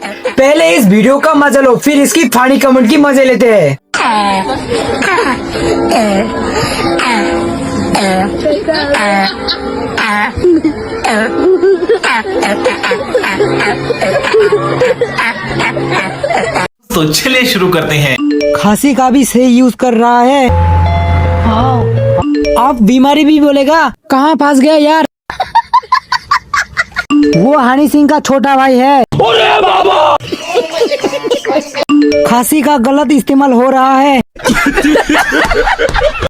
पहले इस वीडियो का मजा लो, फिर इसकी फानी कमेंट की मजे लेते हैं। तो चलिए शुरू करते हैं। खांसी का भी सही यूज कर रहा है। आप बीमारी भी बोलेगा। कहाँ फंस गया यार। वो हनी सिंह का छोटा भाई है। अरे बाबा। खांसी का गलत इस्तेमाल हो रहा है।